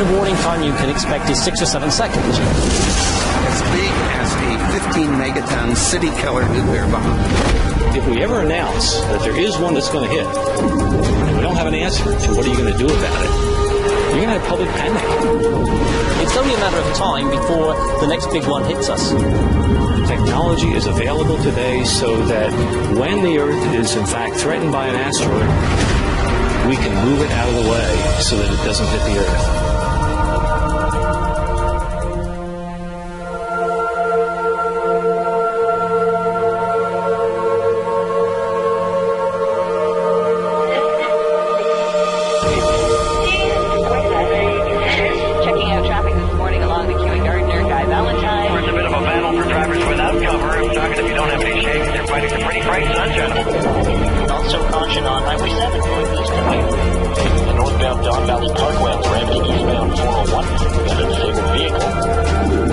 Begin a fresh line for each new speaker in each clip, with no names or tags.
standard warning time you can expect is 6 or 7 seconds.
As big as a 15 megaton city killer nuclear bomb.
If we ever announce that there is one that's going to hit, and we don't have an answer to what are you going to do about it, you're going to have public panic.
It's only a matter of time before the next big one hits us.
Technology is available today so that when the Earth is in fact threatened by an asteroid, we can move it out of the way so that it doesn't hit the Earth.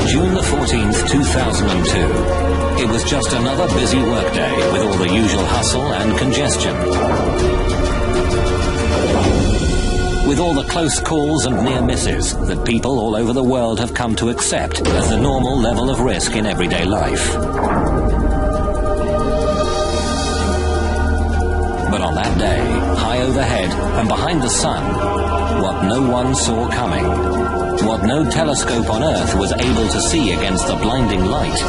June the 14th, 2002. It was just another busy workday with all the usual hustle and congestion. With all the close calls and near misses that people all over the world have come to accept as the normal level of risk in everyday life. But on that day, high overhead and behind the sun, what no one saw coming, what no telescope on Earth was able to see against the blinding light,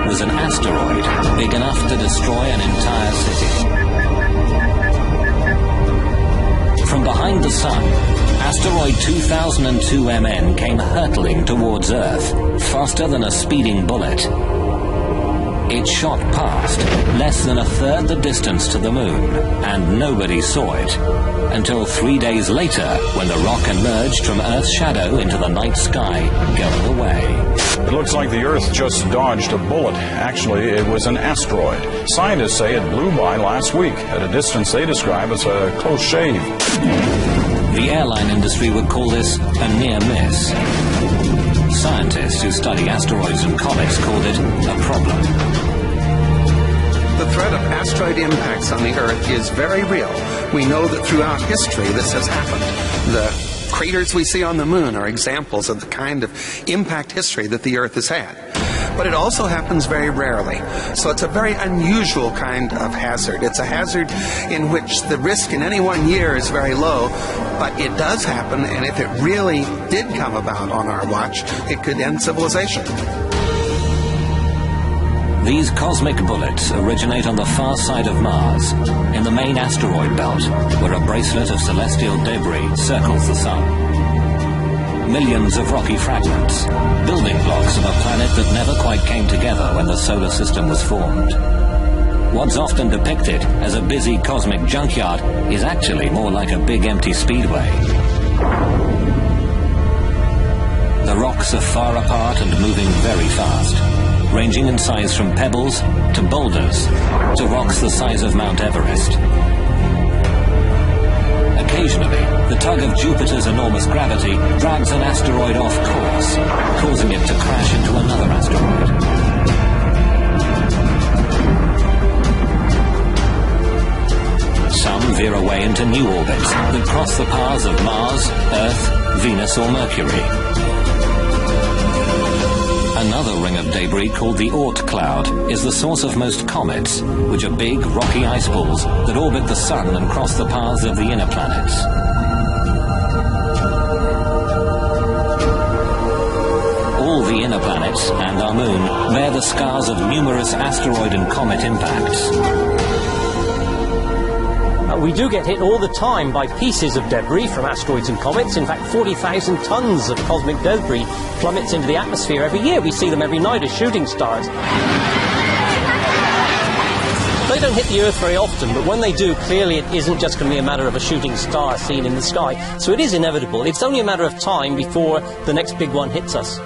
was an asteroid big enough to destroy an entire city. From behind the sun, asteroid 2002 MN came hurtling towards Earth, faster than a speeding bullet. It shot past, less than a third the distance to the moon, and nobody saw it, until 3 days later, when the rock emerged from Earth's shadow into the night sky, going away.
It looks like the Earth just dodged a bullet. Actually, it was an asteroid. Scientists say it blew by last week, at a distance they describe as a close shave.
The airline industry would call this a near miss. Scientists who study asteroids and comets called it a problem.
The threat of asteroid impacts on the Earth is very real. We know that throughout history this has happened. The craters we see on the moon are examples of the kind of impact history that the Earth has had. But it also happens very rarely. So it's a very unusual kind of hazard. It's a hazard in which the risk in any one year is very low, but it does happen, and if it really did come about on our watch, it could end civilization.
These cosmic bullets originate on the far side of Mars, in the main asteroid belt, where a bracelet of celestial debris circles the Sun. Millions of rocky fragments, building blocks of a planet that never quite came together when the solar system was formed. What's often depicted as a busy cosmic junkyard is actually more like a big empty speedway. The rocks are far apart and moving very fast, ranging in size from pebbles to boulders to rocks the size of Mount Everest. Occasionally, the tug of Jupiter's enormous gravity drags an asteroid off course, causing it to crash into another asteroid. Some veer away into new orbits that cross the paths of Mars, Earth, Venus or Mercury. Another ring of debris called the Oort cloud is the source of most comets, which are big, rocky ice balls that orbit the Sun and cross the paths of the inner planets. All the inner planets and our Moon bear the scars of numerous asteroid and comet impacts.
We do get hit all the time by pieces of debris from asteroids and comets. In fact, 40,000 tons of cosmic debris plummets into the atmosphere every year. We see them every night as shooting stars. They don't hit the Earth very often, but when they do, clearly it isn't just going to be a matter of a shooting star seen in the sky. So it is inevitable. It's only a matter of time before the next big one hits us.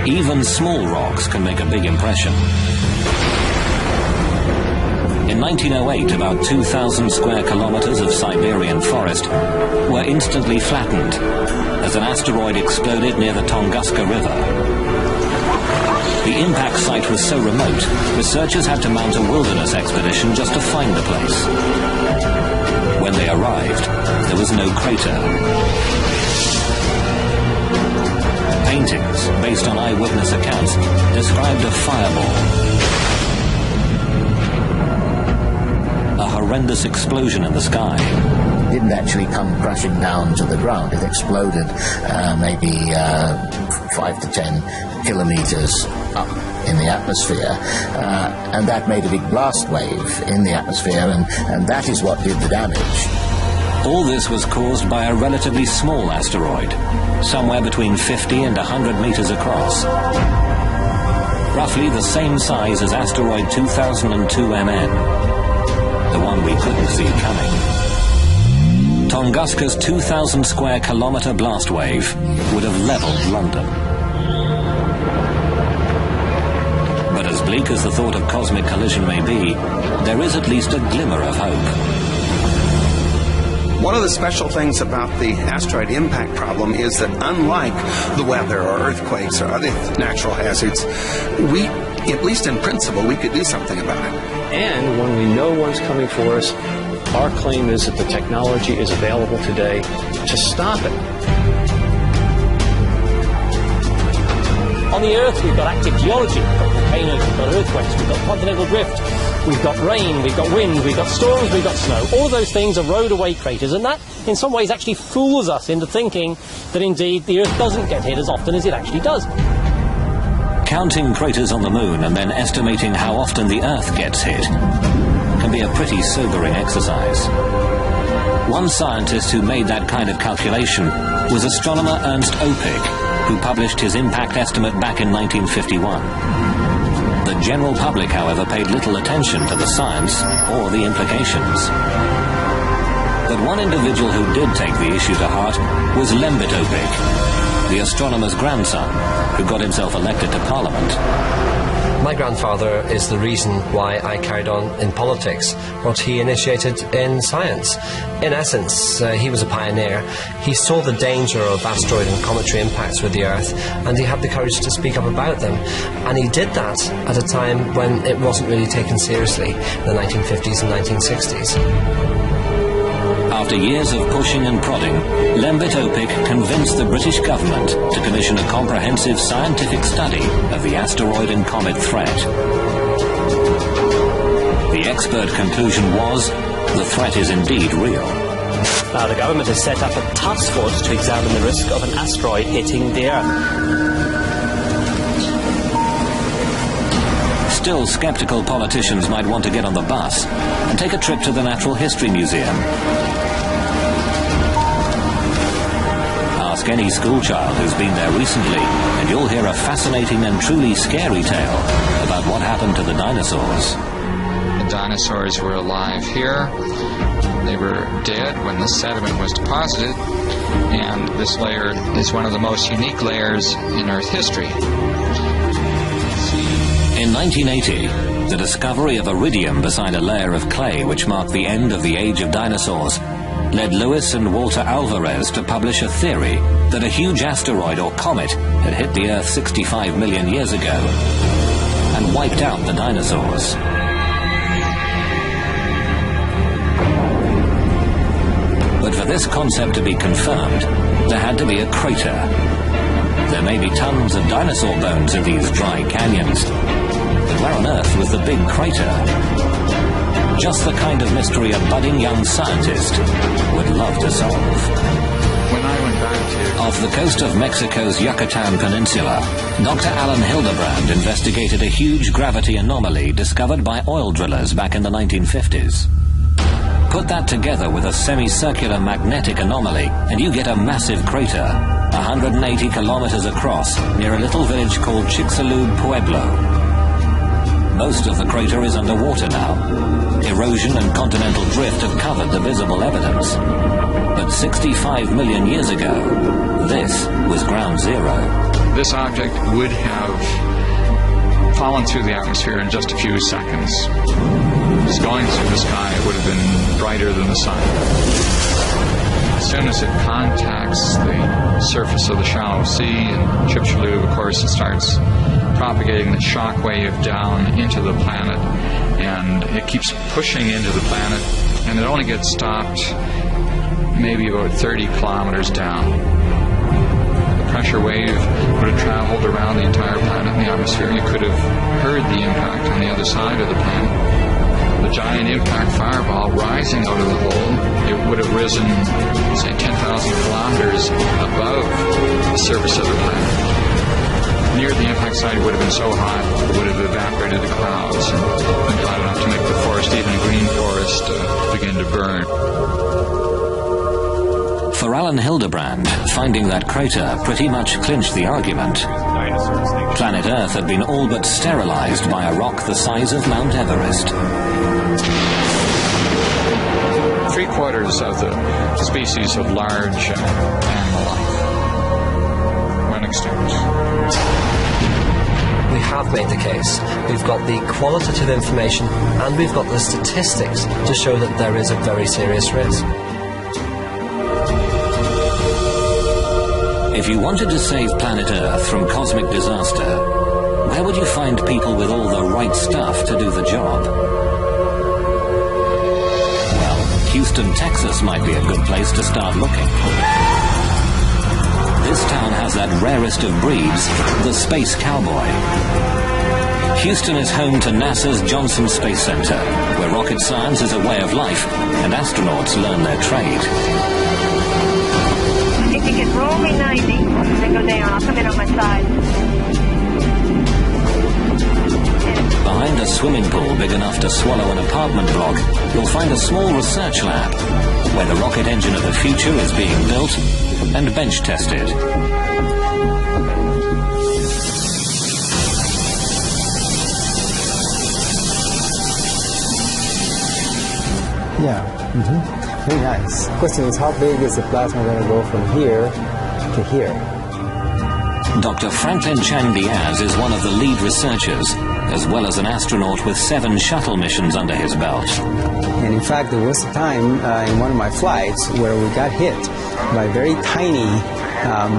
Even small rocks can make a big impression. In 1908, about 2,000 square kilometers of Siberian forest were instantly flattened as an asteroid exploded near the Tunguska River. The impact site was so remote, researchers had to mount a wilderness expedition just to find the place. When they arrived, there was no crater. Paintings, based on eyewitness accounts, described a fireball. A horrendous explosion in the sky.
It didn't actually come crashing down to the ground. It exploded maybe 5 to 10 kilometers up in the atmosphere, and that made a big blast wave in the atmosphere, and that is what did the damage.
All this was caused by a relatively small asteroid, somewhere between 50 and 100 meters across. Roughly the same size as asteroid 2002 MN, the one we couldn't see coming. Tunguska's 2,000 square kilometer blast wave would have leveled London. But as bleak as the thought of cosmic collision may be, there is at least a glimmer of hope.
One of the special things about the asteroid impact problem is that unlike the weather or earthquakes or other natural hazards, we, at least in principle, we could do something about it.
And when we know one's coming for us, our claim is that the technology is available today to stop it.
On the Earth, we've got active geology, we've got volcanoes, we've got earthquakes, we've got continental drift, we've got rain, we've got wind, we've got storms, we've got snow. All of those things erode away craters, and that, in some ways, actually fools us into thinking that, indeed, the Earth doesn't get hit as often as it actually does.
Counting craters on the Moon and then estimating how often the Earth gets hit can be a pretty sobering exercise. One scientist who made that kind of calculation was astronomer Ernst Oppig, who published his impact estimate back in 1951. The general public, however, paid little attention to the science or the implications. But one individual who did take the issue to heart was Lembit Oppig, the astronomer's grandson, who got himself elected to Parliament.
My grandfather is the reason why I carried on in politics, what he initiated in science. In essence, he was a pioneer. He saw the danger of asteroid and cometary impacts with the Earth, and he had the courage to speak up about them. And he did that at a time when it wasn't really taken seriously, in the 1950s and 1960s.
After years of pushing and prodding, Lembit Oppig convinced the British government to commission a comprehensive scientific study of the asteroid and comet threat. The expert conclusion was, the threat is indeed real.
Now, the government has set up a task force to examine the risk of an asteroid hitting the Earth.
Still, skeptical politicians might want to get on the bus and take a trip to the Natural History Museum. Ask any schoolchild who's been there recently, and you'll hear a fascinating and truly scary tale about what happened to the dinosaurs.
The dinosaurs were alive here. They were dead when the sediment was deposited, and this layer is one of the most unique layers in Earth history.
In 1980, the discovery of iridium beside a layer of clay which marked the end of the age of dinosaurs led Lewis and Walter Alvarez to publish a theory that a huge asteroid or comet had hit the Earth 65 million years ago and wiped out the dinosaurs. But for this concept to be confirmed, there had to be a crater. There may be tons of dinosaur bones in these dry canyons, but where on earth was the big crater? Just the kind of mystery a budding young scientist would love to solve.
When I went back to...
Off the coast of Mexico's Yucatan Peninsula, Dr. Alan Hildebrand investigated a huge gravity anomaly discovered by oil drillers back in the 1950s. Put that together with a semicircular magnetic anomaly, and you get a massive crater, 180 kilometers across, near a little village called Chicxulub Pueblo. Most of the crater is underwater now. Erosion and continental drift have covered the visible evidence. But 65 million years ago, this was ground zero.
This object would have fallen through the atmosphere in just a few seconds. Just going through the sky, it would have been brighter than the sun. As soon as it contacts the surface of the shallow sea in Chicxulub, of course, it starts propagating the shock wave down into the planet, and it keeps pushing into the planet, and it only gets stopped maybe about 30 kilometers down. The pressure wave would have traveled around the entire planet in the atmosphere. You could have heard the impact on the other side of the planet. The giant impact fireball rising out of the hole, it would have risen, say, 10,000 kilometers above the surface of the planet. Near the impact site, it would have been so hot, it would have evaporated the clouds and hot enough to make the forest, even a green forest, begin to burn.
For Alan Hildebrand, finding that crater pretty much clinched the argument. Planet Earth had been all but sterilized by a rock the size of Mount Everest.
3/4 of the species of large animal life went extinct.
We have made the case. We've got the qualitative information and we've got the statistics to show that there is a very serious risk.
If you wanted to save planet Earth from cosmic disaster, where would you find people with all the right stuff to do the job? Well, Houston, Texas might be a good place to start looking. This town has that rarest of breeds, the space cowboy. Houston is home to NASA's Johnson Space Center, where rocket science is a way of life and astronauts learn their trade.
If you can roll me 90, then go down. I'll come in on my side.
Behind a swimming pool big enough to swallow an apartment block, you'll find a small research lab, where the rocket engine of the future is being built and bench tested.
Yeah. Very nice. The question is, how big is the plasma going to go from here to here?
Dr. Franklin Chang Diaz is one of the lead researchers, as well as an astronaut with 7 shuttle missions under his belt.
And in fact, there was a time in one of my flights where we got hit by very tiny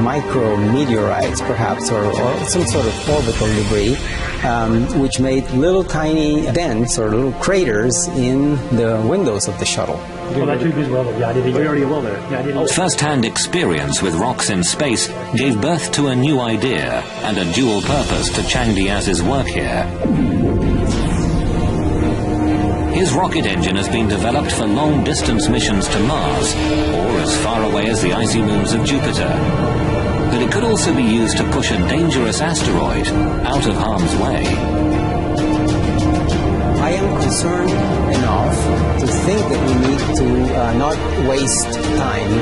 micro meteorites, perhaps, or some sort of orbital debris, which made little tiny dents or little craters in the windows of the shuttle.
First-hand experience with rocks in space gave birth to a new idea and a dual purpose to Chang Diaz's work here. His rocket engine has been developed for long-distance missions to Mars, or as far away as the icy moons of Jupiter. But it could also be used to push a dangerous asteroid out of harm's way.
I am concerned enough to think that we need to not waste time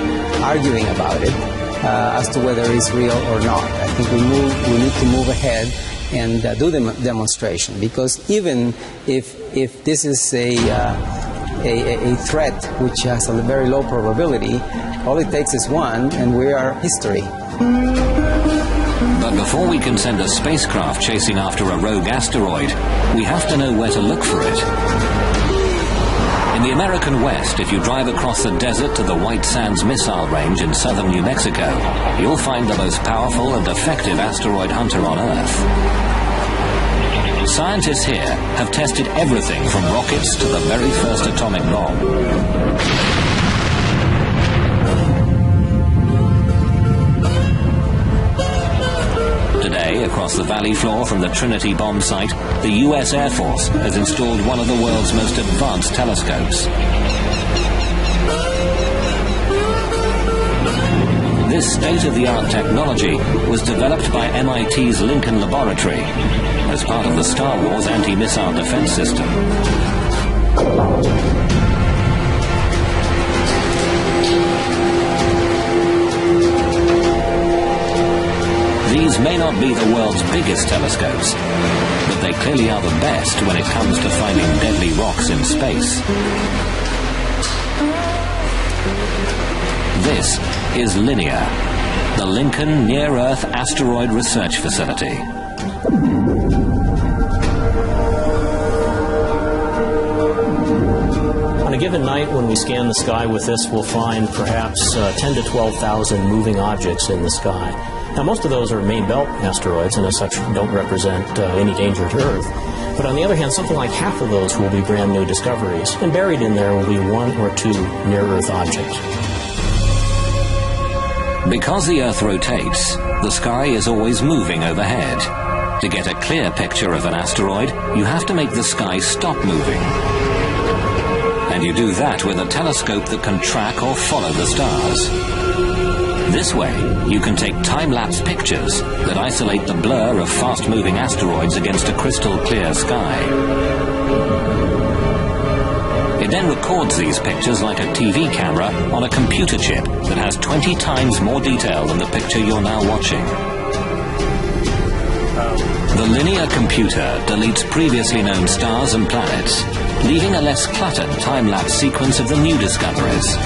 arguing about it as to whether it's real or not. I think we need to move ahead and do the demonstration, because even if this is a threat which has a very low probability, all it takes is one, and we are history.
But before we can send a spacecraft chasing after a rogue asteroid, we have to know where to look for it. In the American West, if you drive across the desert to the White Sands Missile Range in southern New Mexico, you'll find the most powerful and effective asteroid hunter on Earth. Scientists here have tested everything from rockets to the very first atomic bomb. Today, across the valley floor from the Trinity bomb site, the US Air Force has installed one of the world's most advanced telescopes. This state-of-the-art technology was developed by MIT's Lincoln Laboratory as part of the Star Wars anti-missile defense system. These may not be the world's biggest telescopes, but they clearly are the best when it comes to finding deadly rocks in space. This is LINEAR, the Lincoln Near-Earth Asteroid Research Facility.
I'm going to
given night, when we scan the sky with this, we'll find perhaps 10 to 12,000 moving objects in the sky. Now, most of those are main belt asteroids, and as such don't represent any danger to Earth. But on the other hand, something like half of those will be brand new discoveries, and buried in there will be one or two near-Earth objects.
Because the Earth rotates, the sky is always moving overhead. To get a clear picture of an asteroid, you have to make the sky stop moving. And you do that with a telescope that can track or follow the stars. This way, you can take time-lapse pictures that isolate the blur of fast-moving asteroids against a crystal-clear sky. It then records these pictures like a TV camera on a computer chip that has 20 times more detail than the picture you're now watching. The linear computer deletes previously known stars and planets, leaving a less cluttered time-lapse sequence of the new discoveries.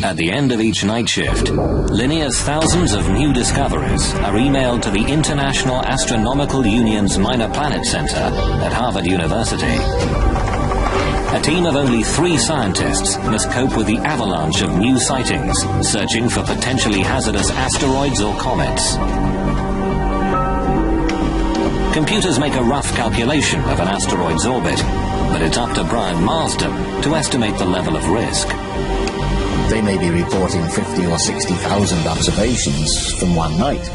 At the end of each night shift, Linear's thousands of new discoveries are emailed to the International Astronomical Union's Minor Planet Center at Harvard University. A team of only 3 scientists must cope with the avalanche of new sightings, searching for potentially hazardous asteroids or comets. Computers make a rough calculation of an asteroid's orbit, but it's up to Brian Marsden to estimate the level of risk.
They may be reporting 50 or 60,000 observations from one night,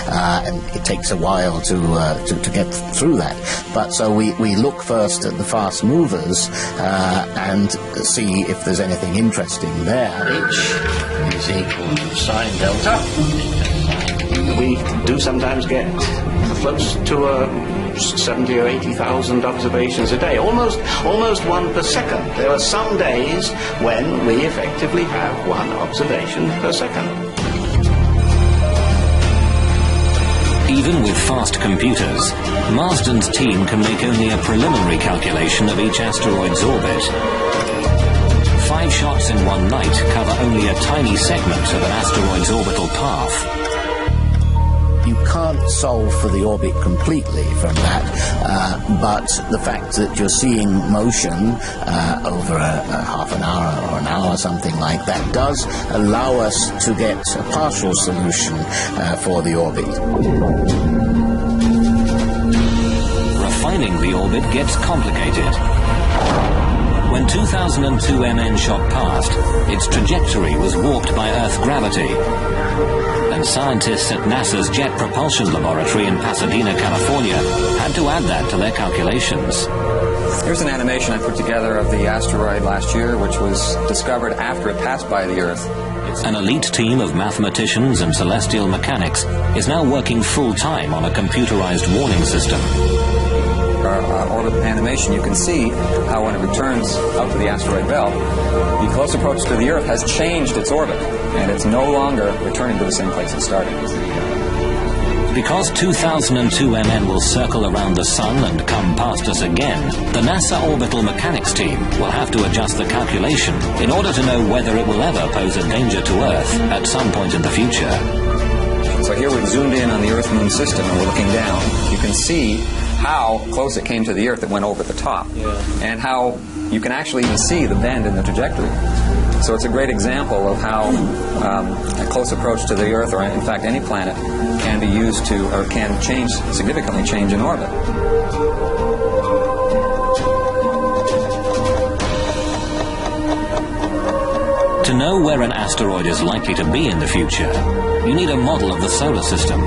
and it takes a while to get through that. But so we look first at the fast movers and see if there's anything interesting there.
H is equal to sine delta. We do sometimes get close to 70 or 80,000 observations a day, almost one per second. There are some days when we effectively have one observation per second.
Even with fast computers, Marsden's team can make only a preliminary calculation of each asteroid's orbit. 5 shots in one night cover only a tiny segment of an asteroid's orbital path.
You can't solve for the orbit completely from that, but the fact that you're seeing motion over a half an hour or an hour, something like that, does allow us to get a partial solution for the orbit.
Refining the orbit gets complicated. When 2002 MN shot past, its trajectory was warped by Earth gravity. And scientists at NASA's Jet Propulsion Laboratory in Pasadena, California, had to add that to their calculations.
Here's an animation I put together of the asteroid last year, which was discovered after it passed by the Earth.
An elite team of mathematicians and celestial mechanics is now working full-time on a computerized warning system.
Our orbit animation, you can see how when it returns out to the asteroid belt, the close approach to the Earth has changed its orbit, and it's no longer returning to the same place it started.
Because 2002 MN will circle around the Sun and come past us again, the NASA Orbital Mechanics team will have to adjust the calculation in order to know whether it will ever pose a danger to Earth at some point in the future.
So here we've zoomed in on the Earth-Moon system and we're looking down. You can see how close it came to the Earth. It went over the top. And how you can actually even see the bend in the trajectory. So it's a great example of how a close approach to the Earth, or in fact any planet, can be used to, or can change, significantly change in orbit.
To know where an asteroid is likely to be in the future, you need a model of the solar system.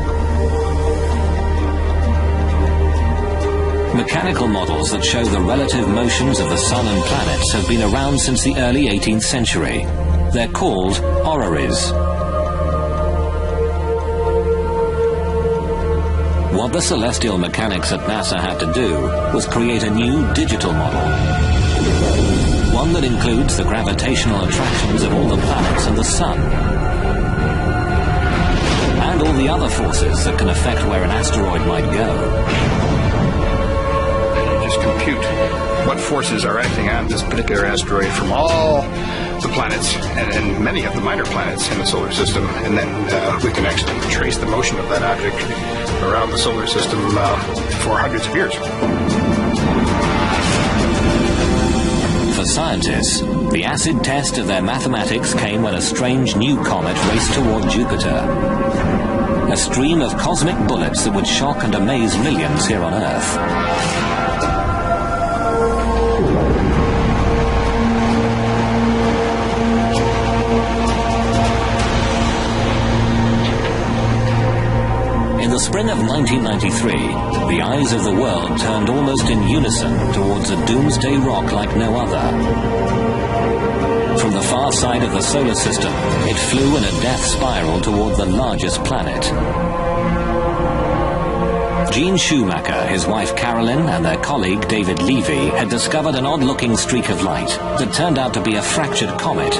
Mechanical models that show the relative motions of the Sun and planets have been around since the early 18th century. They're called orreries. What the celestial mechanics at NASA had to do was create a new digital model. One that includes the gravitational attractions of all the planets and the Sun. And all the other forces that can affect where an asteroid might go.
Compute what forces are acting on this particular asteroid from all the planets and many of the minor planets in the solar system, and then we can actually trace the motion of that object around the solar system for hundreds of years.
scientists. The acid test of their mathematics came when a strange new comet raced toward Jupiter. A stream of cosmic bullets that would shock and amaze millions here on Earth. In the spring of 1993, the eyes of the world turned almost in unison towards a doomsday rock like no other. From the far side of the solar system, it flew in a death spiral toward the largest planet. Gene Schumacher, his wife Carolyn, and their colleague David Levy had discovered an odd-looking streak of light that turned out to be a fractured comet.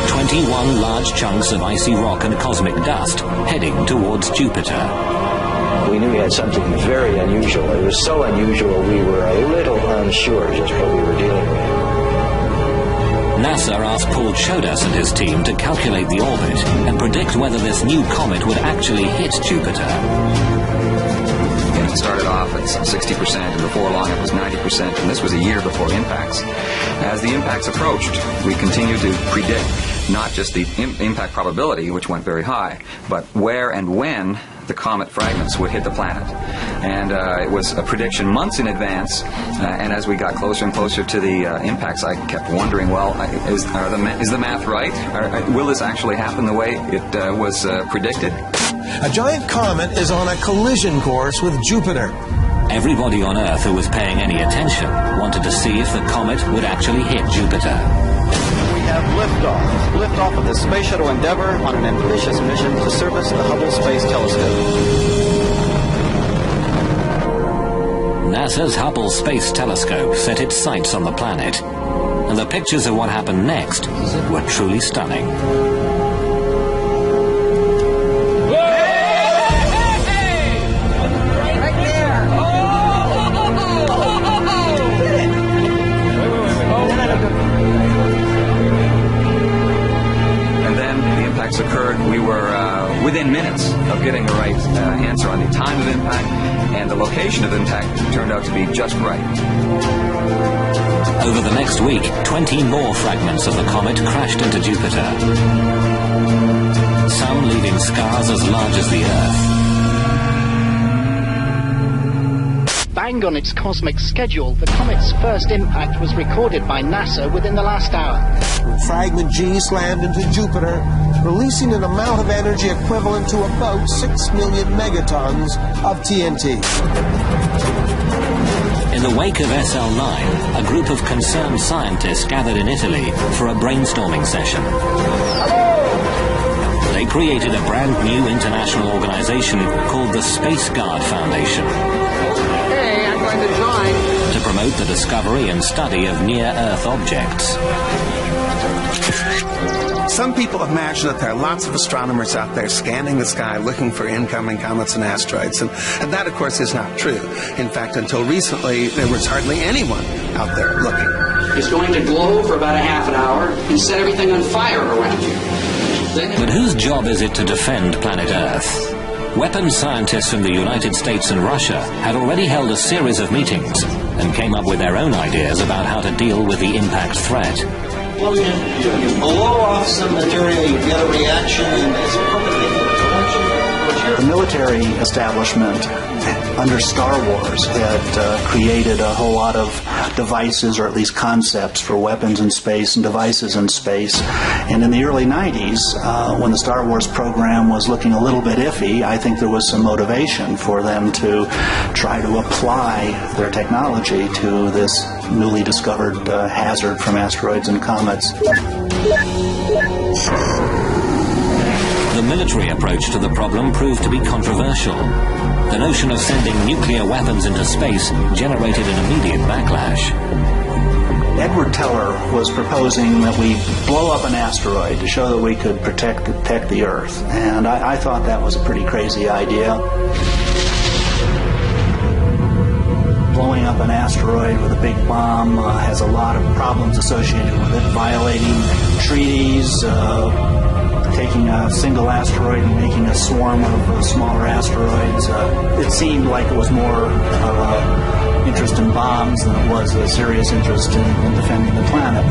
21 large chunks of icy rock and cosmic dust heading towards Jupiter.
We knew we had something very unusual. It was so unusual we were a little unsure just what we were dealing with.
NASA asked Paul Chodas and his team to calculate the orbit and predict whether this new comet would actually hit Jupiter.
It started off at 60%, and before long it was 90%, and this was a year before impacts. As the impacts approached, we continued to predict not just the impact probability, which went very high, but where and when the comet fragments would hit the planet. And it was a prediction months in advance, and as we got closer and closer to the impacts, I kept wondering, well, is the math right? Will this actually happen the way it was predicted?
A giant comet is on a collision course with Jupiter.
Everybody on Earth who was paying any attention wanted to see if the comet would actually hit Jupiter.
We have liftoff of the Space Shuttle Endeavour on an ambitious mission to service the Hubble Space Telescope.
NASA's Hubble Space Telescope set its sights on the planet, and the pictures of what happened next were truly stunning.
Occurred, we were within minutes of getting the right answer on the time of impact, and the location of impact turned out to be just right.
Over the next week, 20 more fragments of the comet crashed into Jupiter, some leaving scars as large as the Earth.
Bang on its cosmic schedule, the comet's first impact was recorded by NASA within the last hour.
Fragment G slammed into Jupiter, releasing an amount of energy equivalent to about 6 million megatons of TNT.
In the wake of SL9, a group of concerned scientists gathered in Italy for a brainstorming session. They created a brand new international organization called the Space Guard Foundation to promote the discovery and study of near-Earth objects.
Some people imagine that there are lots of astronomers out there scanning the sky looking for incoming comets and asteroids, and that, of course, is not true. In fact, until recently, there was hardly anyone out there looking.
It's going to glow for about a half an hour and set everything on fire around you.
But whose job is it to defend planet Earth? Weapons scientists from the United States and Russia had already held a series of meetings and came up with their own ideas about how to deal with the impact threat.
Well, you blow off some material, you get a reaction, and it's perfectly good.
The military establishment under Star Wars had created a whole lot of devices, or at least concepts, for weapons in space and devices in space. And in the early 90s, when the Star Wars program was looking a little bit iffy, I think there was some motivation for them to try to apply their technology to this newly discovered hazard from asteroids and comets.
The military approach to the problem proved to be controversial. The notion of sending nuclear weapons into space generated an immediate backlash.
Edward Teller was proposing that we blow up an asteroid to show that we could protect the Earth, and I thought that was a pretty crazy idea. Blowing up an asteroid with a big bomb has a lot of problems associated with it, violating treaties, taking a single asteroid and making a swarm of smaller asteroids. It seemed like it was more of an interest in bombs comes than it was a serious interest in defending the planet.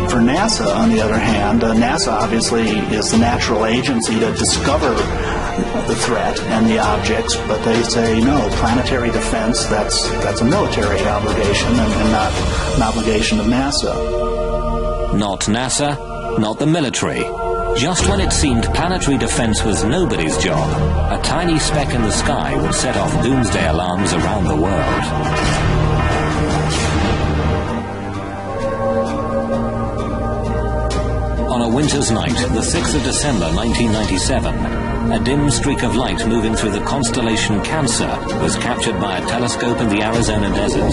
For NASA, on the other hand, NASA obviously is the natural agency to discover the threat and the objects, but they say, no, planetary defense, that's a military obligation and not an obligation of NASA.
Not NASA, not the military. Just when it seemed planetary defense was nobody's job, a tiny speck in the sky would set off doomsday alarms around the world. On a winter's night, the 6th of December 1997, a dim streak of light moving through the constellation Cancer was captured by a telescope in the Arizona desert.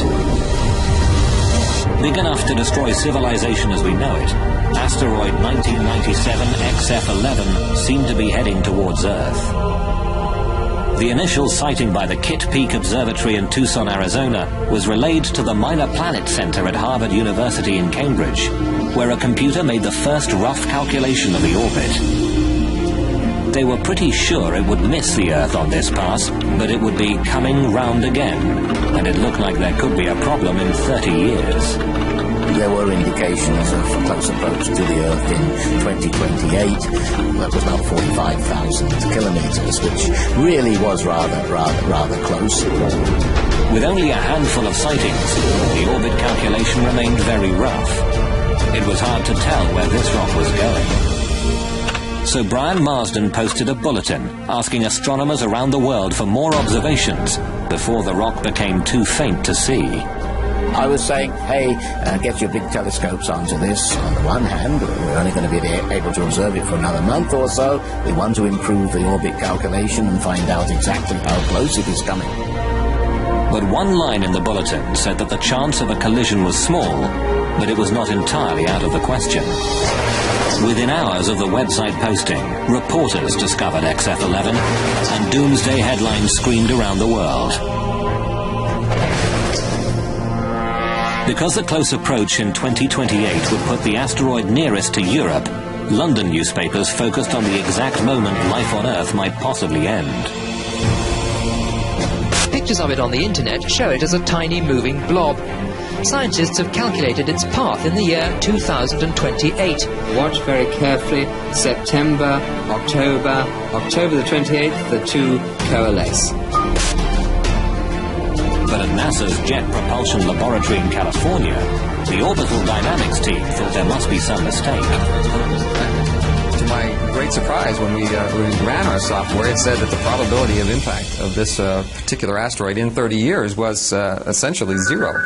Big enough to destroy civilization as we know it, asteroid 1997 XF11 seemed to be heading towards Earth. The initial sighting by the Kitt Peak Observatory in Tucson, Arizona, was relayed to the Minor Planet Center at Harvard University in Cambridge, where a computer made the first rough calculation of the orbit. They were pretty sure it would miss the Earth on this pass, but it would be coming round again, and it looked like there could be a problem in 30 years.
There were indications of close approach to the Earth in 2028. That was about 45,000 kilometers, which really was rather close.
With only a handful of sightings, the orbit calculation remained very rough. It was hard to tell where this rock was going. So Brian Marsden posted a bulletin asking astronomers around the world for more observations before the rock became too faint to see.
I was saying, hey, get your big telescopes onto this. On the one hand, we're only going to be able to observe it for another month or so. We want to improve the orbit calculation and find out exactly how close it is coming.
But one line in the bulletin said that the chance of a collision was small, but it was not entirely out of the question. Within hours of the website posting, reporters discovered XF11, and doomsday headlines screamed around the world. Because the close approach in 2028 would put the asteroid nearest to Europe, London newspapers focused on the exact moment life on Earth might possibly end.
Pictures of it on the internet show it as a tiny moving blob. Scientists have calculated its path in the year 2028.
Watch very carefully. September, October the 28th, the two coalesce.
But at NASA's Jet Propulsion Laboratory in California, the orbital dynamics team thought there must be some mistake.
To my great surprise, when we ran our software, it said that the probability of impact of this particular asteroid in 30 years was essentially zero.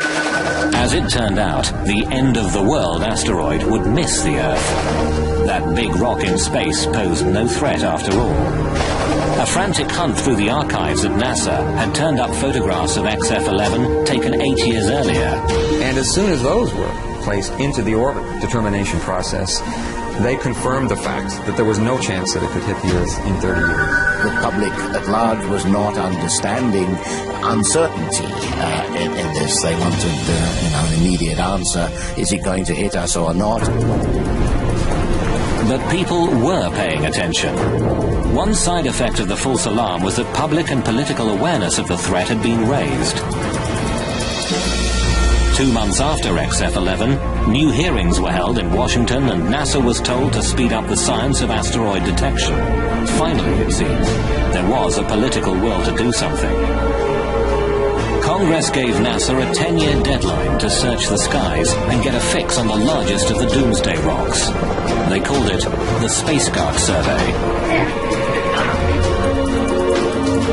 As it turned out, the end-of-the-world asteroid would miss the Earth. That big rock in space posed no threat after all. A frantic hunt through the archives at NASA had turned up photographs of XF11 taken 8 years earlier.
And as soon as those were placed into the orbit determination process, they confirmed the fact that there was no chance that it could hit the Earth in 30 years.
The public at large was not understanding uncertainty in this. They wanted an immediate answer. Is it going to hit us or not?
But people were paying attention. One side effect of the false alarm was that public and political awareness of the threat had been raised. 2 months after XF11, new hearings were held in Washington and NASA was told to speed up the science of asteroid detection. Finally, it seems, there was a political will to do something. Congress gave NASA a 10-year deadline to search the skies and get a fix on the largest of the doomsday rocks. They called it the Space Guard Survey.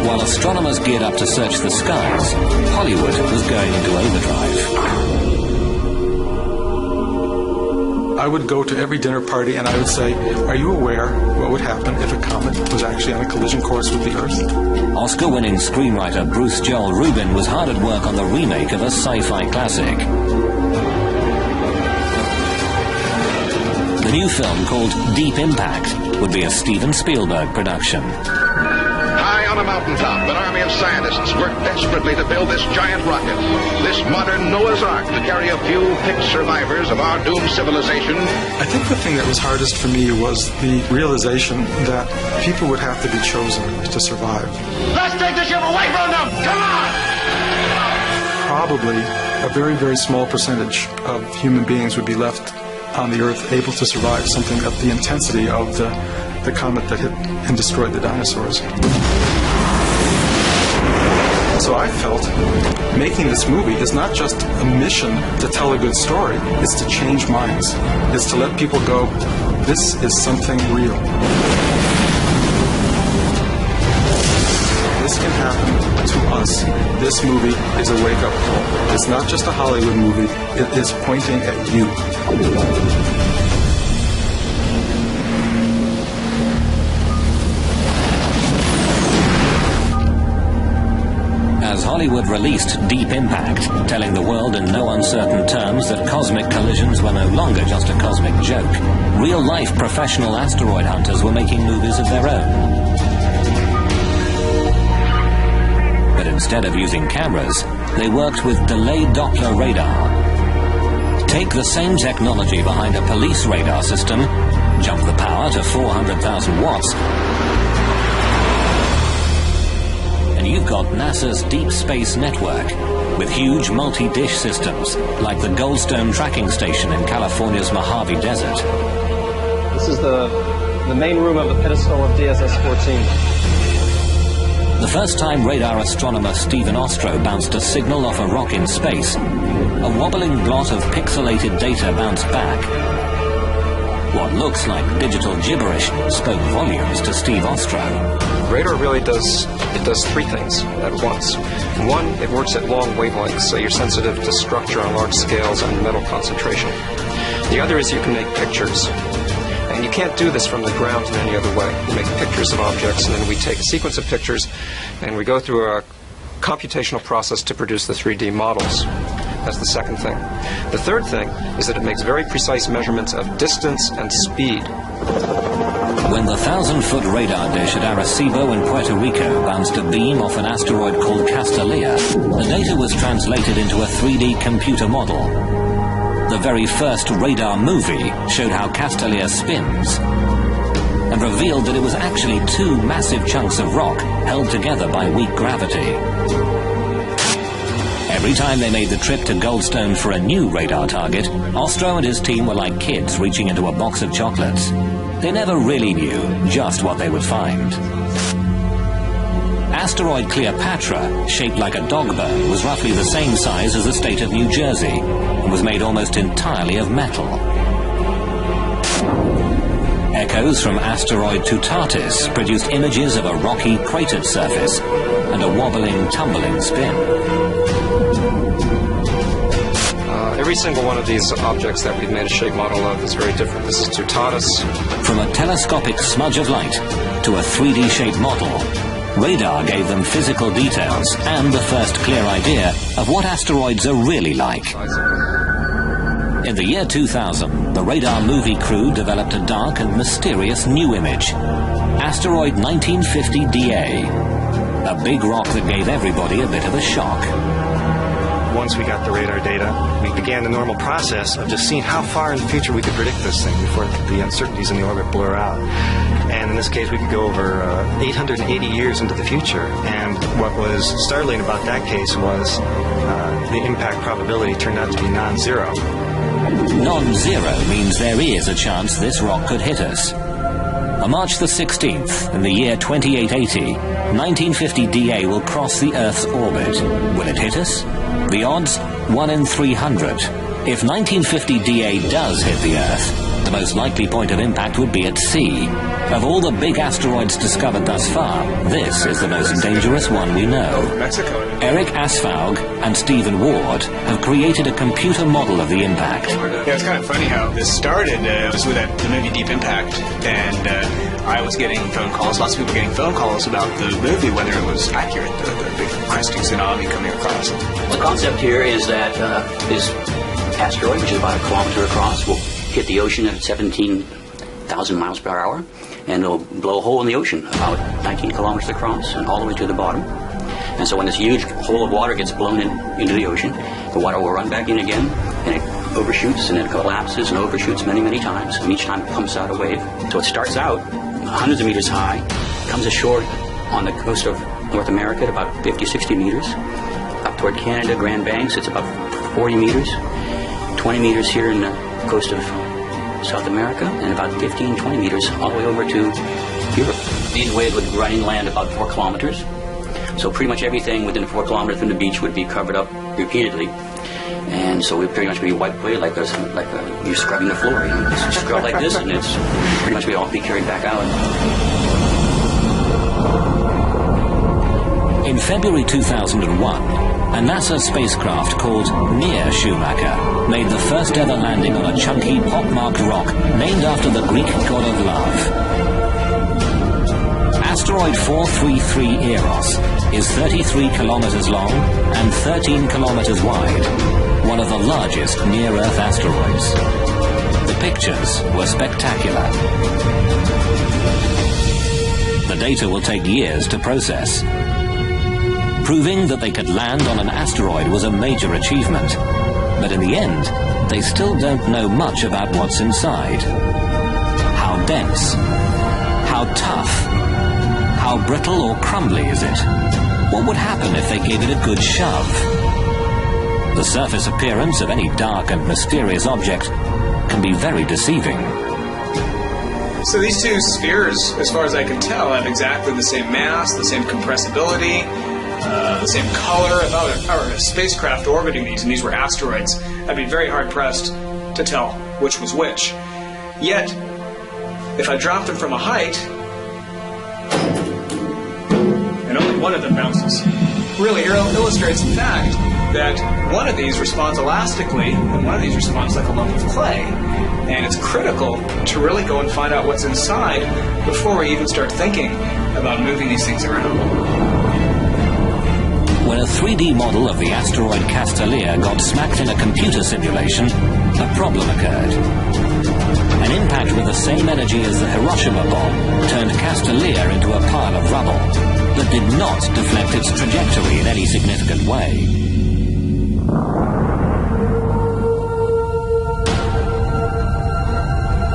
While astronomers geared up to search the skies, Hollywood was going into overdrive.
I would go to every dinner party and I would say, are you aware what would happen if a comet was actually on a collision course with the Earth?
Oscar-winning screenwriter Bruce Joel Rubin was hard at work on the remake of a sci-fi classic. The new film, called Deep Impact, would be a Steven Spielberg production.
High on a mountaintop, an army of scientists work desperately to build this giant rocket, this modern Noah's Ark to carry a few picked survivors of our doomed civilization.
I think the thing that was hardest for me was the realization that people would have to be chosen to survive.
Let's take the ship away from them! Come on!
probably a very, very small percentage of human beings would be left on the Earth able to survive something of the intensity of the comet that hit and destroyed the dinosaurs. So I felt making this movie is not just a mission to tell a good story, it's to change minds. It's to let people go, this is something real. This can happen to us. This movie is a wake-up call. It's not just a Hollywood movie, it is pointing at you.
As Hollywood released Deep Impact, telling the world in no uncertain terms that cosmic collisions were no longer just a cosmic joke, real-life professional asteroid hunters were making movies of their own. But instead of using cameras, they worked with delayed Doppler radar. Take the same technology behind a police radar system, jump the power to 400,000 watts, and you've got NASA's Deep Space Network, with huge multi-dish systems, like the Goldstone tracking station in California's Mojave Desert.
This is the main room of the pedestal of DSS-14.
The first time radar astronomer Stephen Ostro bounced a signal off a rock in space, a wobbling blot of pixelated data bounced back. What looks like digital gibberish spoke volumes to Steve Ostro.
Radar really does three things at once. One, it works at long wavelengths, so you're sensitive to structure on large scales and metal concentration. The other is you can make pictures. And you can't do this from the ground in any other way. You make pictures of objects, and then we take a sequence of pictures, and we go through a computational process to produce the 3D models. That's the second thing. The third thing is that it makes very precise measurements of distance and speed.
When the 1,000-foot radar dish at Arecibo in Puerto Rico bounced a beam off an asteroid called Castalia, the data was translated into a 3D computer model. The very first radar movie showed how Castalia spins and revealed that it was actually two massive chunks of rock held together by weak gravity. Every time they made the trip to Goldstone for a new radar target, Ostro and his team were like kids reaching into a box of chocolates. They never really knew just what they would find. Asteroid Cleopatra, shaped like a dog bone, was roughly the same size as the state of New Jersey and was made almost entirely of metal. Echoes from asteroid Tutatis produced images of a rocky, cratered surface and a wobbling, tumbling spin.
Every single one of these objects that we've made a shape model of is very different. This is Tutatis.
From a telescopic smudge of light to a 3D shaped model, radar gave them physical details and the first clear idea of what asteroids are really like. In the year 2000, the radar movie crew developed a dark and mysterious new image. Asteroid 1950 DA. A big rock that gave everybody a bit of a shock.
Once we got the radar data, we began the normal process of just seeing how far in the future we could predict this thing before the uncertainties in the orbit blur out. And in this case, we could go over 880 years into the future. And what was startling about that case was the impact probability turned out to be non-zero.
Non-zero means there is a chance this rock could hit us. On March the 16th, in the year 2880, 1950 DA will cross the Earth's orbit. Will it hit us? The odds? 1 in 300. If 1950 DA does hit the Earth, the most likely point of impact would be at sea. Of all the big asteroids discovered thus far, this is the most dangerous one we know. Eric Asfaug and Stephen Ward have created a computer model of the impact.
Yeah, it's kind of funny how this started. It was with the movie Deep Impact, and I was getting phone calls, lots of people getting phone calls about the movie, whether it was accurate, the big cresting tsunami coming across.
The concept here is that this asteroid, which is about a kilometer across, will hit the ocean at 17,000 miles per hour, and it'll blow a hole in the ocean about 19 kilometers across and all the way to the bottom. And so when this huge hole of water gets blown into the ocean, the water will run back in again, and it overshoots, and it collapses and overshoots many, many times, and each time it pumps out a wave. So it starts out hundreds of meters high, comes ashore on the coast of North America at about 50, 60 meters, up toward Canada, Grand Banks, it's about 40 meters. 20 meters here in the coast of South America, and about 15, 20 meters all the way over to Europe. These waves would run inland about 4 kilometers. So pretty much everything within 4 kilometers from the beach would be covered up repeatedly. And so we'd pretty much be wiped away like you're scrubbing the floor. You know, just scrub like this, and it's pretty much we'd all be carried back out.
In February 2001, a NASA spacecraft called Near Schumacher made the first ever landing on a chunky, pockmarked rock named after the Greek god of love. Asteroid 433 Eros is 33 kilometers long and 13 kilometers wide, one of the largest near-Earth asteroids. The pictures were spectacular. The data will take years to process. Proving that they could land on an asteroid was a major achievement, but in the end, they still don't know much about what's inside. How dense? How tough? How brittle or crumbly is it? What would happen if they gave it a good shove? The surface appearance of any dark and mysterious object can be very deceiving.
So these two spheres, as far as I can tell, have exactly the same mass, the same compressibility, the same color. If I were a spacecraft orbiting these, and these were asteroids, I'd be very hard-pressed to tell which was which. Yet, if I dropped them from a height, and only one of them bounces, really illustrates the fact that one of these responds elastically, and one of these responds like a lump of clay. And it's critical to really go and find out what's inside before we even start thinking about moving these things around.
When a 3D model of the asteroid Castalia got smacked in a computer simulation, a problem occurred. An impact with the same energy as the Hiroshima bomb turned Castalia into a pile of rubble that did not deflect its trajectory in any significant way.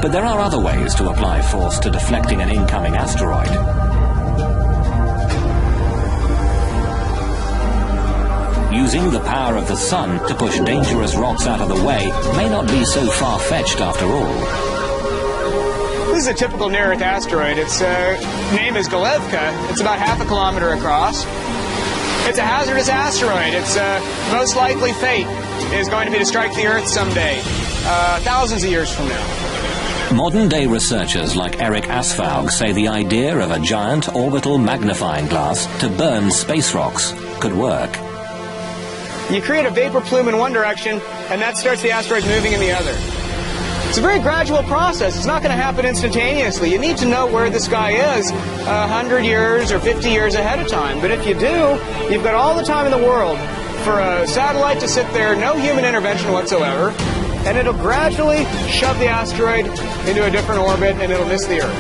But there are other ways to apply force to deflecting an incoming asteroid. Using the power of the sun to push dangerous rocks out of the way may not be so far-fetched after all.
This is a typical near-Earth asteroid. Its name is Galevka. It's about half a kilometer across. It's a hazardous asteroid. Its most likely fate is going to be to strike the Earth someday, thousands of years from now.
Modern-day researchers like Eric Asfaug say the idea of a giant orbital magnifying glass to burn space rocks could work.
You create a vapor plume in one direction, and that starts the asteroid moving in the other. It's a very gradual process. It's not going to happen instantaneously. You need to know where the sky is 100 years or 50 years ahead of time. But if you do, you've got all the time in the world for a satellite to sit there, no human intervention whatsoever, and it'll gradually shove the asteroid into a different orbit, and it'll miss the Earth.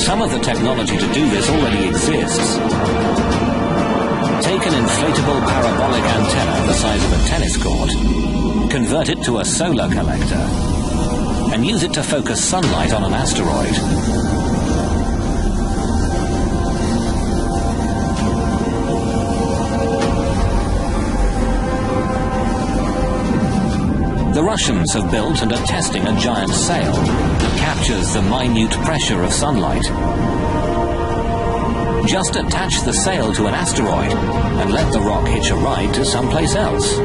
Some of the technology to do this already exists. Take an inflatable parabolic antenna the size of a tennis court, convert it to a solar collector, and use it to focus sunlight on an asteroid. The Russians have built and are testing a giant sail that captures the minute pressure of sunlight. Just attach the sail to an asteroid and let the rock hitch a ride to someplace else.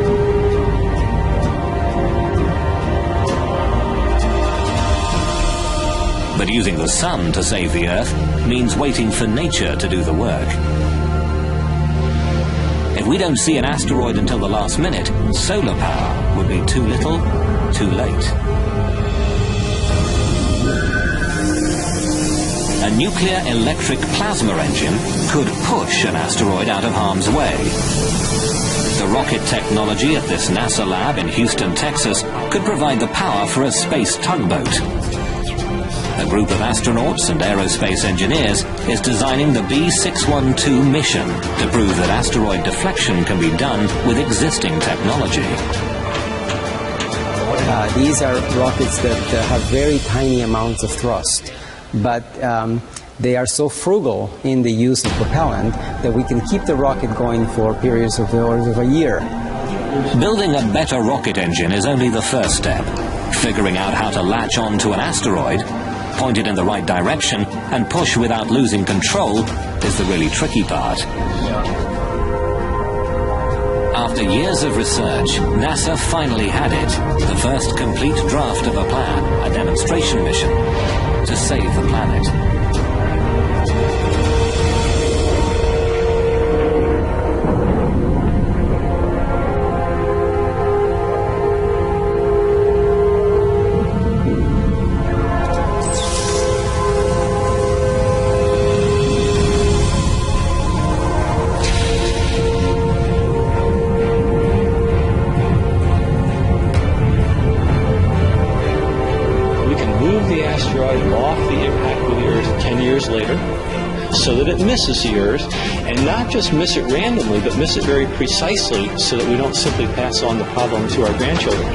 But using the sun to save the Earth means waiting for nature to do the work. If we don't see an asteroid until the last minute, solar power would be too little, too late. A nuclear electric plasma engine could push an asteroid out of harm's way. The rocket technology at this NASA lab in Houston, Texas, could provide the power for a space tugboat. A group of astronauts and aerospace engineers is designing the B612 mission to prove that asteroid deflection can be done with existing technology.
These are rockets that have very tiny amounts of thrust, but they are so frugal in the use of propellant that we can keep the rocket going for periods of the order of a year.
Building a better rocket engine is only the first step. Figuring out how to latch on to an asteroid, point it in the right direction, and push without losing control is the really tricky part. After years of research, NASA finally had it, the first complete draft of a plan, a demonstration mission, to save the planet.
So that it misses the Earth, and not just miss it randomly, but miss it very precisely so that we don't simply pass on the problem to our grandchildren.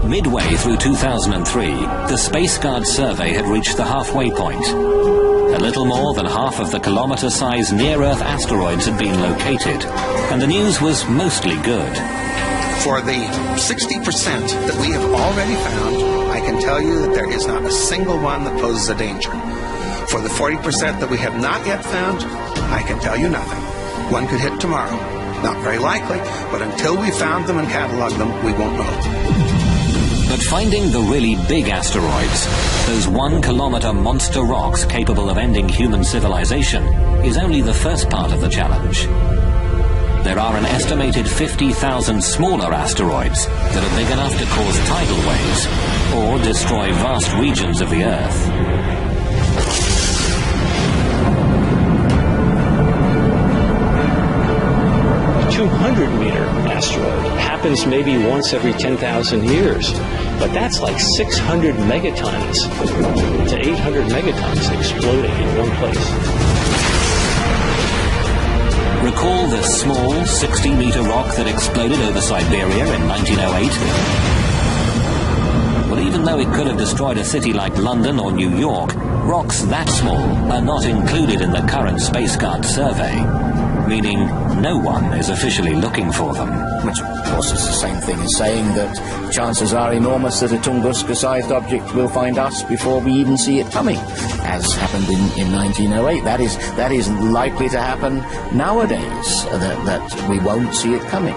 Midway through 2003, the Space Guard survey had reached the halfway point. A little more than half of the kilometer-sized near-Earth asteroids had been located, and the news was mostly good.
For the 60% that we have already found, I can tell you that there is not a single one that poses a danger. For the 40% that we have not yet found, I can tell you nothing. One could hit tomorrow. Not very likely, but until we found them and cataloged them, we won't know.
But finding the really big asteroids, those 1 kilometer monster rocks capable of ending human civilization, is only the first part of the challenge. There are an estimated 50,000 smaller asteroids that are big enough to cause tidal waves or destroy vast regions of the Earth.
200-meter asteroid happens maybe once every 10,000 years, but that's like 600 megatons to 800 megatons exploding in one place.
Recall the small 60-meter rock that exploded over Siberia in 1908? Well, even though it could have destroyed a city like London or New York, rocks that small are not included in the current Space Guard survey, meaning no one is officially looking for them.
Which, of course, is the same thing as saying that chances are enormous that a Tunguska-sized object will find us before we even see it coming, as happened in 1908. That is likely to happen nowadays, that we won't see it coming.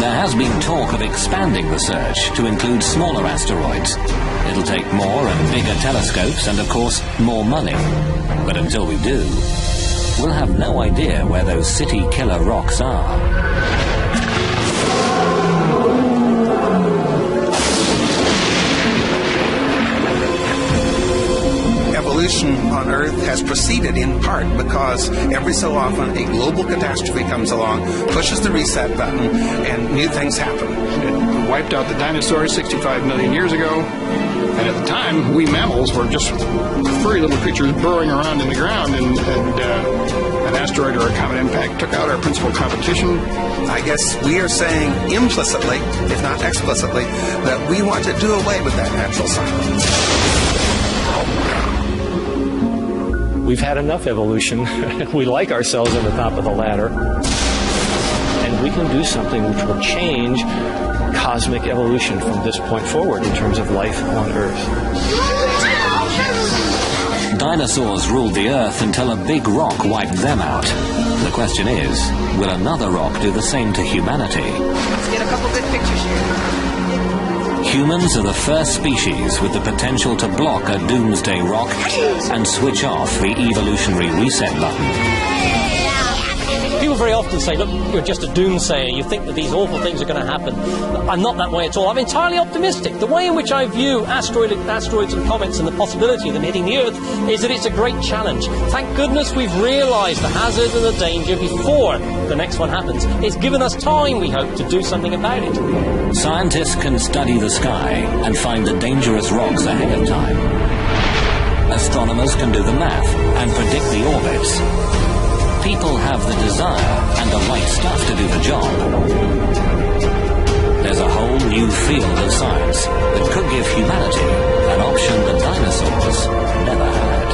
There has been talk of expanding the search to include smaller asteroids. It'll take more and bigger telescopes and, of course, more money. But until we do, we'll have no idea where those city-killer rocks are.
Evolution on Earth has proceeded in part because every so often a global catastrophe comes along, pushes the reset button, and new things happen.
It wiped out the dinosaurs 65 million years ago, and at the time, we mammals were just furry little creatures burrowing around in the ground, and an asteroid or a comet impact took out our principal competition.
I guess we are saying implicitly, if not explicitly, that we want to do away with that natural cycle.
We've had enough evolution. We like ourselves at the top of the ladder. And we can do something which will change cosmic evolution from this point forward in terms of life on Earth.
Dinosaurs ruled the Earth until a big rock wiped them out. The question is, will another rock do the same to humanity?
Let's get a couple good pictures here.
Humans are the first species with the potential to block a doomsday rock and switch off the evolutionary reset button.
People very often say, look, you're just a doomsayer, you think that these awful things are going to happen. I'm not that way at all. I'm entirely optimistic. The way in which I view asteroids and comets and the possibility of them hitting the Earth is that it's a great challenge. Thank goodness we've realised the hazard and the danger before the next one happens. It's given us time, we hope, to do something about it.
Scientists can study the sky and find the dangerous rocks ahead of time. Astronomers can do the math and predict the orbits. people have the desire and the right stuff to do the job, there's a whole new field of science that could give humanity an option the dinosaurs never had.